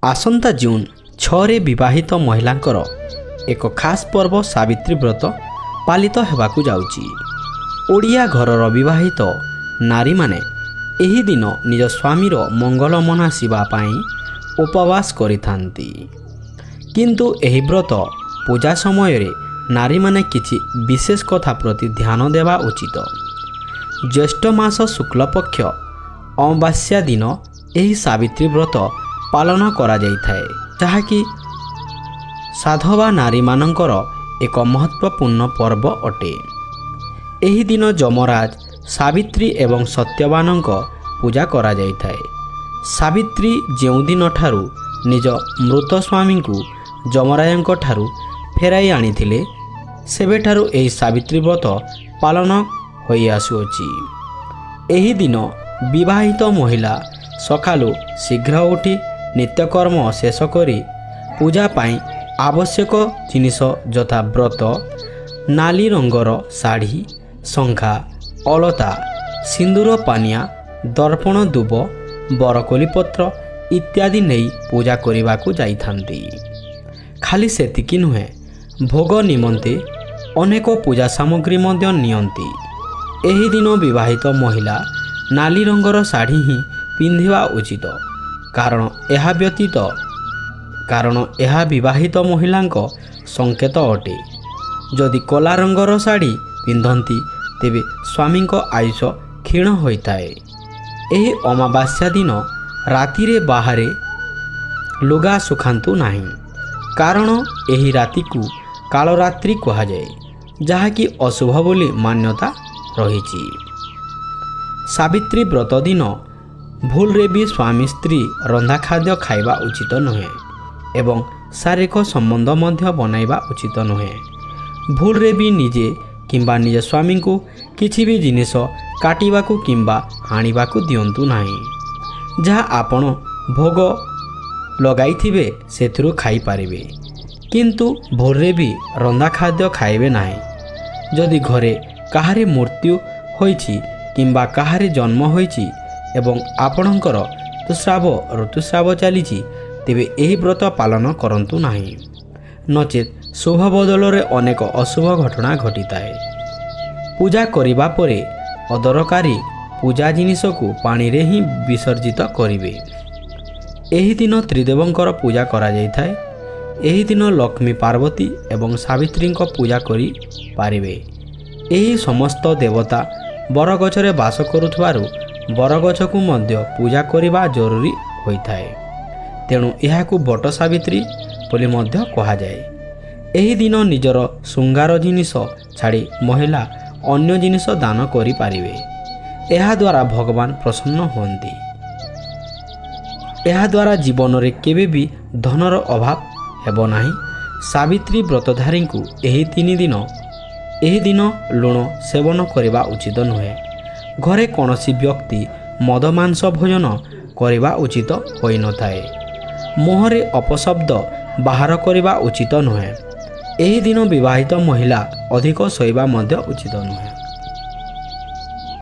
आसंता जून 6 विवाहित महिलांकर एक खास पर्व सावित्री व्रत पालित हेबाकु जाउची। ओडिया घरर विवाहित नारी माने एही दिन निज स्वामीर मंगल मनासिबा पाई उपवास करिथांती। किंतु एही व्रत पूजा समय रे नारी माने किछि विशेष कथा प्रति ध्यान देवा उचित। ज्येष्ठ मास शुक्ल पक्ष अमावास्या दिन एही सावित्री व्रत पालन करा जाइथाए, जहाँकि साधवा नारी मानकर एक महत्वपूर्ण पर्व अटे। एही दिन यमराज सावित्री एवं सत्यवानक पूजा करा जाइथाए। सावित्री जेउ दिन ठारू निज मृत स्वामी को यमराजंक ठारू फेराई आनिथिले सेबेठारू एही सावित्री व्रत पालन होई आसुअछि। एही दिन विवाहित महिला सकालू शीघ्र उठी नित्यकर्म शेष करी पूजा पाई आवश्यक जिनिस यथा व्रत, नाली रंगर शाढ़ी, शंखा, अलता, सिंदूर पानिया, दर्पण दुब, बरकोली पत्र इत्यादि नहीं पूजा करने जाइथांती। खाली सेतिकी नुहे, भोग निमंते अनेक पूजा सामग्री मध्य नियंती। एही दिन विवाहित महिला नाली रंगर शाढ़ी ही पिंधिबा उचित, कारण यह विवाहित महिलांक संकेत अटे। जदि कला रंगर शाढ़ी पिंधती तेबे स्वामी आयुष क्षीण होइताए। एही अमावास्या दिन राति रे बाहरे लुगा सुखांतु नाही, कारण एही राति को कालरात्रि कहा जाए, जहाँकि अशुभ बोली मान्यता रहिछि। सावित्री व्रत दिन भूल रे भी स्वामी स्त्री रंधा खाद्य खाइबा उचित नुहे एवं शारीरिक संबंध मध्य बनाइबा उचित नुहे। भूल रे भी निजे किंबा निज स्वामी को किछि भी जिनिस काटिबाकू किंबा हाणिबाकू दियंतु नाही। जहाँ आपण भोग लगाइथिबे सेथुरु खाई पारिबे, किंतु भूल रे भी रंधा खाद्य खाइबे नाही। जदि घरे काहारे मृत्यु होइछि किंबा काहारे जन्म होइछि एवं आपणकर ऋतुस्राव चलीछि तेबे एही व्रत पालन करंतु नाही, नचेत शुभ बदल रे अनेक अशुभ घटना घटिताए। पूजा करिबा परे अदरकारी पूजा जिनिस को पानी रे ही विसर्जित करिवे। एही दिन त्रिदेवंकर पूजा करा जाइथाए। एही दिन लक्ष्मी, पार्वती एवं सावित्री को पूजा करि पारिबे। एही समस्त देवता बरगछरे बास करुथबारु बरगछ को मध्य पूजा करिबा जरूरी होइथाए। तेणु एहाकू बट सावित्री बोली मध्य कहा जाए। एही दिन निजर श्रृंगार जिनिस छाड़ी महिला अन्य जिनिस दान करि पारिबे। एहा द्वारा भगवान प्रसन्न होंती। एहा द्वारा जीवन रे केबे भी धनर अभाव हेबो नाही। सावित्री व्रतधारी को एही दिन लुण सेवन करने उचित नुहे। घरे कौनसी व्यक्ति मद मांस भोजन करने उचित होई न थाए। मुहरे अपशब्द बाहर करने उचित नुहे। एही दिन विवाहित महिला अधिक शोइबा मध्य उचित नुहे।